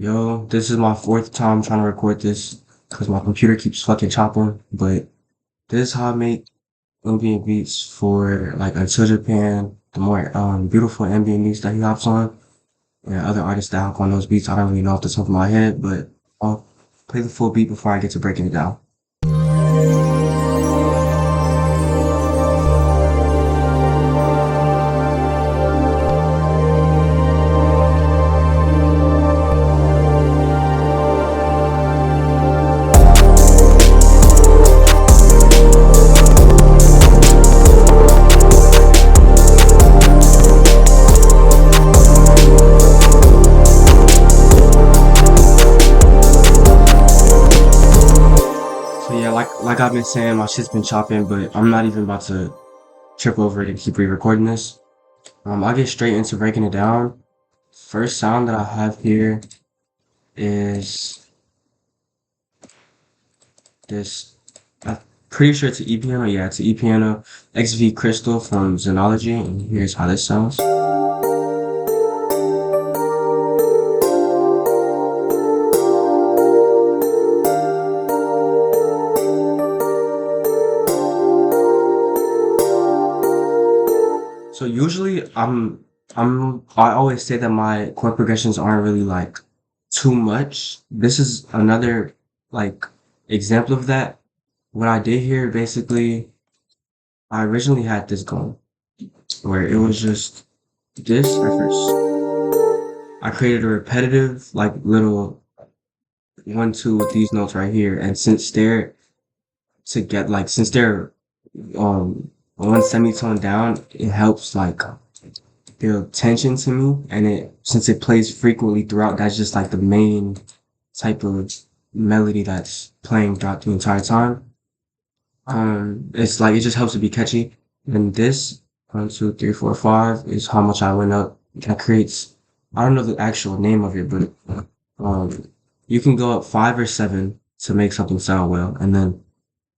Yo, this is my fourth time trying to record this because my computer keeps fucking chopping. But this is how I make ambient beats for like untiljapan, the more beautiful ambient beats that he hops on, and other artists that hop on those beats. I don't really know off the top of my head, but I'll play the full beat before I get to breaking it down. So yeah, like I've been saying, my shit's been chopping, but I'm not even about to trip over it and keep re-recording this. I'll get straight into breaking it down. First sound that I have here is this. I'm pretty sure it's an E piano. Yeah, it's an E piano XV Crystal from Xenology, and here's how this sounds. So usually I always say that my chord progressions aren't really like too much. This is another like example of that. What I did here basically, I originally had this going where it was just this at first. I created a repetitive like little 1 2 with these notes right here, and since they're since they're one semitone down, it helps like build tension to me, and it since it plays frequently throughout, that's just like the main type of melody that's playing throughout the entire time. It's like it just helps it be catchy. And this 1 2 3 4 5 is how much I went up. That creates, I don't know the actual name of it, but um you can go up 5 or 7 to make something sound well, and then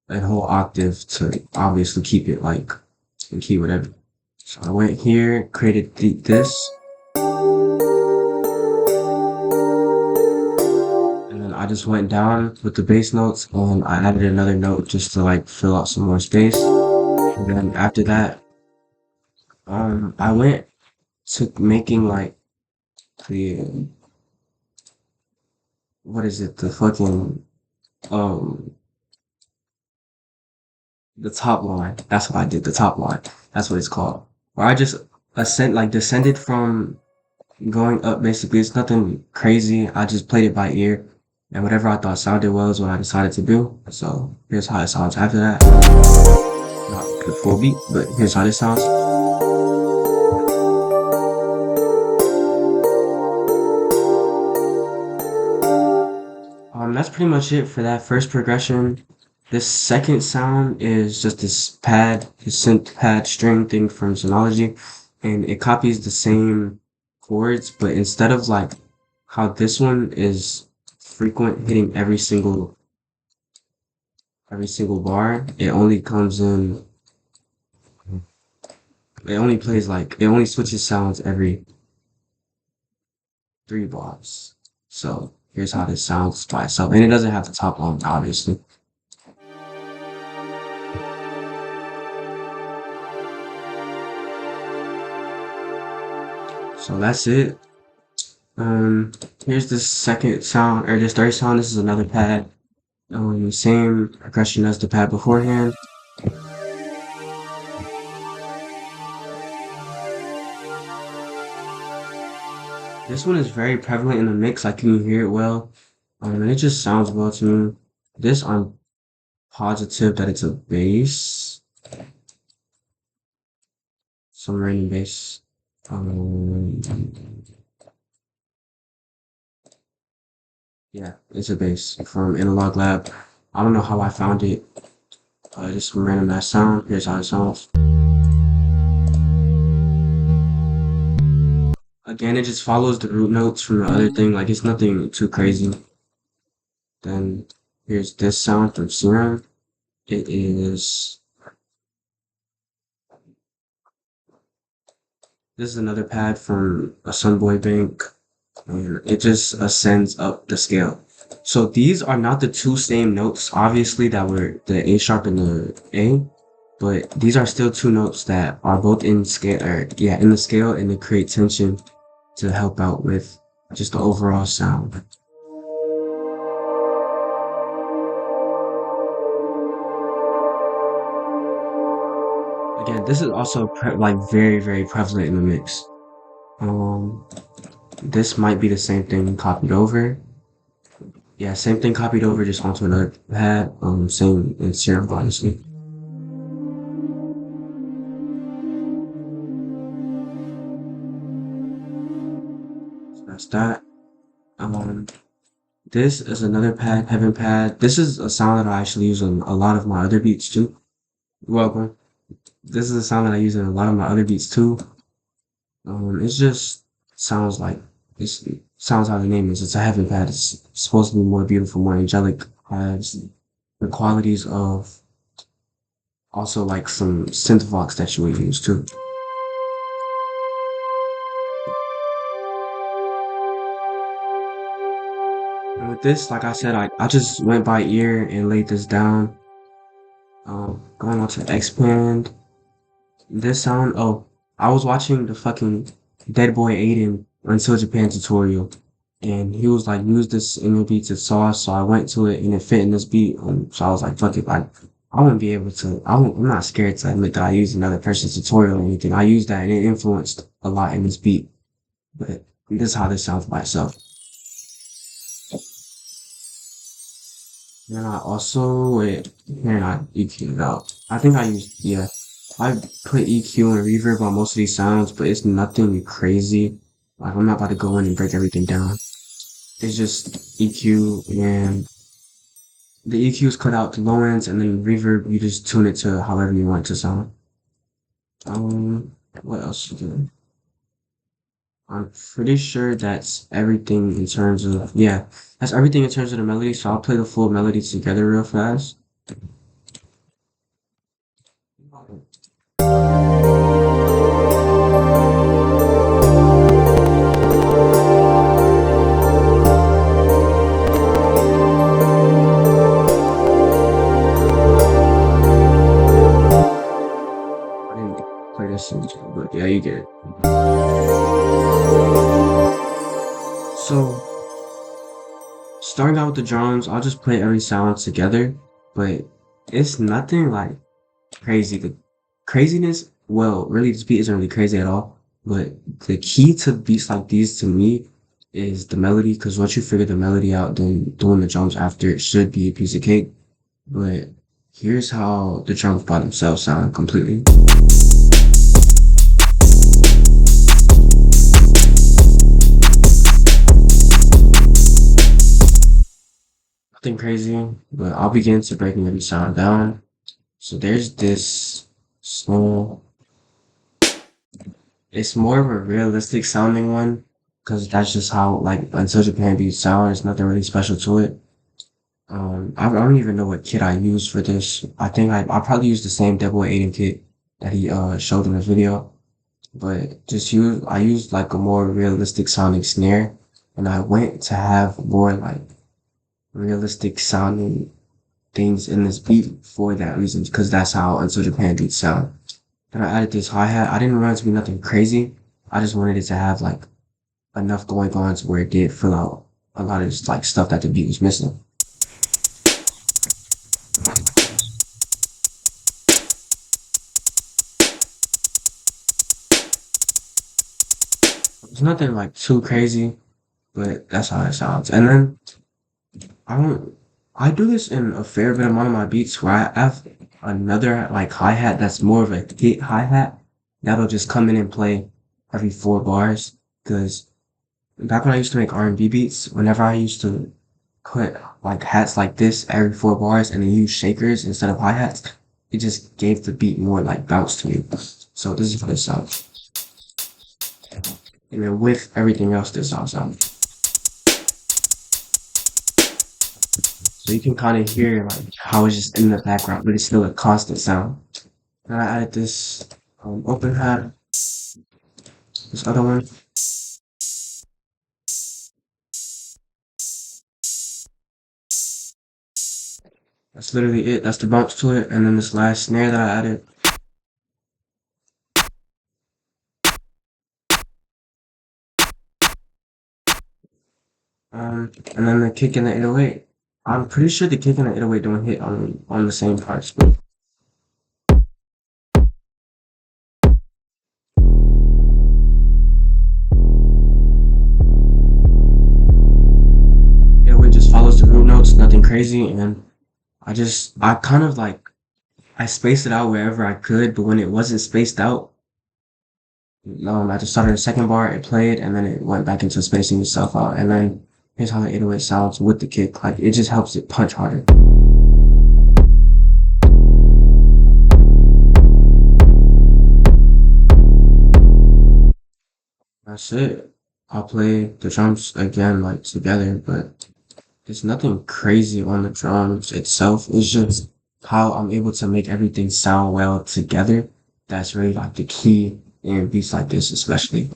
a whole octave to obviously keep it like in key whatever. So I went here, created this, and then I just went down with the bass notes, and I added another note just to like fill out some more space. And then after that, I went to making like the, what is it, the fucking, um, the top line. That's what I did, the top line. That's what it's called. Where I just descended from going up basically. It's nothing crazy. I just played it by ear, and whatever I thought sounded well is what I decided to do. So here's how it sounds after that. Not the full beat, but here's how this sounds. That's pretty much it for that first progression. This second sound is just this pad, this synth pad string thing from Sonology, and it copies the same chords, but instead of like how this one is frequent hitting every single bar, it only comes in, it only plays like, it only switches sounds every 3 bars. So here's how this sounds by itself, and it doesn't have the top line, obviously. So that's it. Here's the second sound, or this third sound. This is another pad. Same percussion as the pad beforehand. This one is very prevalent in the mix. I can hear it well. And it just sounds well to me. This, I'm positive that it's a bass. Some random bass. Yeah, it's a bass from Analog Lab. I don't know how I found it. Just some random ass sound. Here's how it sounds. Again, it just follows the root notes from the other thing. Like, it's nothing too crazy. Then here's this sound from Serum. It is, this is another pad from a Sunboy Bank. and it just ascends up the scale. So these are not the two same notes, obviously, that were the A sharp and the A, but these are still two notes that are both in scale, or yeah, in the scale, and they create tension to help out with just the overall sound. Again, this is also like very prevalent in the mix. Um, this might be the same thing copied over. Yeah, same thing copied over, just onto another pad. Same in serum, honestly. So that's that. Um, this is another pad, heaven pad. This is a sound that I actually use on a lot of my other beats too. You're welcome. This is a sound that I use in a lot of my other beats too. It just sounds like it sounds how the name is. It's a heaven pad. It's supposed to be more beautiful, more angelic. Has the qualities of also like some synth vox that you would use too. And with this, like I said, I just went by ear and laid this down. Going on to expand. This sound, oh, I was watching the fucking Dead Boy Aiden Until Japan tutorial, and he was like, use this in your beats as sauce, so I went to it and it fit in this beat, so I was like, fuck it, like, I wouldn't be able to, I'm not scared to admit that I used another person's tutorial or anything. I used that and it influenced a lot in this beat, but this is how this sounds by itself. And I also, wait, here not EQ it out. I think I used, yeah. I put EQ and reverb on most of these sounds, but it's nothing crazy. Like, I'm not about to go in and break everything down. It's just EQ, and the EQ is cut out to low ends, and then reverb, you just tune it to however you want it to sound. What else is there? I'm pretty sure that's everything in terms of, yeah, that's everything in terms of the melody, so I'll play the full melody together real fast. I didn't play this in, but yeah, you get it. So, starting out with the drums, I'll just play every sound together, but it's nothing like crazy. The craziness, well, really, this beat isn't really crazy at all, but the key to beats like these to me is the melody, because once you figure the melody out, then doing the drums after it should be a piece of cake. But here's how the drums by themselves sound completely. Nothing crazy, but I'll begin to breaking every sound down. So there's this small, it's more of a realistic sounding one, because that's just how like Until Japan beats sound. There's nothing really special to it. I don't even know what kit I used for this. I think I probably used the same Devil Aiden kit that he showed in the video, but I used like a more realistic sounding snare, and I went to have more like realistic sounding things in this beat for that reason, because that's how Until Japan beats sound. Then I added this hi-hat. I didn't want it to be nothing crazy. I just wanted it to have like enough going on to where it did fill out a lot of just like stuff that the beat was missing. It's nothing like too crazy, but that's how it sounds. And then I don't, I do this in a fair bit amount of my beats where I have another like hi-hat that's more of a hit hi-hat that'll just come in and play every 4 bars. Cause back when I used to make R&B beats, whenever I used to put like hats like this every 4 bars and then use shakers instead of hi-hats, it just gave the beat more like bounce to me. So this is how it sounds. And then with everything else, this all sounds. So you can kind of hear like how it's just in the background, but it's still a constant sound. And I added this open hat, this other one. That's literally it. That's the bounce to it. And then this last snare that I added. And then the kick in the 808. I'm pretty sure the kick and the 808 don't hit on the same parts, but yeah, it just follows the root notes, nothing crazy, and I kind of like I spaced it out wherever I could, but when it wasn't spaced out, I just started the second bar, it played, and then it went back into spacing itself out, and then here's how the 808 sounds with the kick. Like it just helps it punch harder. That's it. I'll play the drums again, like together, but there's nothing crazy on the drums itself. It's just how I'm able to make everything sound well together. That's really like the key in beats like this, especially.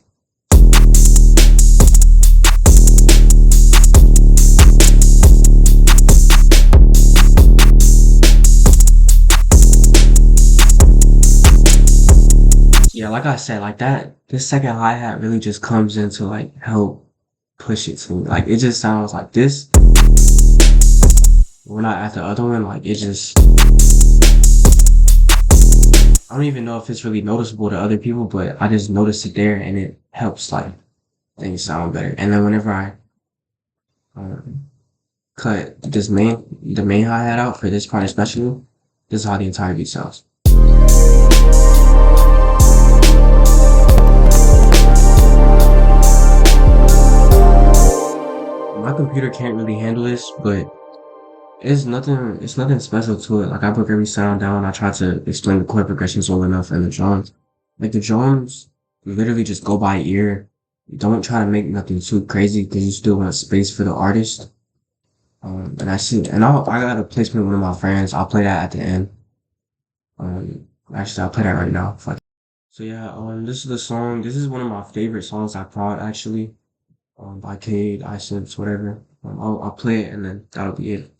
Yeah, like I said, like that, this second hi-hat really just comes in to like help push it to me. Like it just sounds like this. We're not at the other one, like it just, I don't even know if it's really noticeable to other people, but I just noticed it there and it helps like things sound better. And then whenever I um, cut the main hi-hat out for this part especially, this is how the entire beat sounds. My computer can't really handle this, but it's nothing special to it. Like I broke every sound down, I tried to explain the chord progressions well enough and the drums. Like the drums literally just go by ear. Don't try to make nothing too crazy because you still want space for the artist. And that's it. And I got a placement with one of my friends. I'll play that at the end. Actually, I'll play that right now. Fuck. So yeah, this is the song. This is one of my favorite songs I brought actually. By Kaede, iSense, whatever. I'll play it and then that'll be it.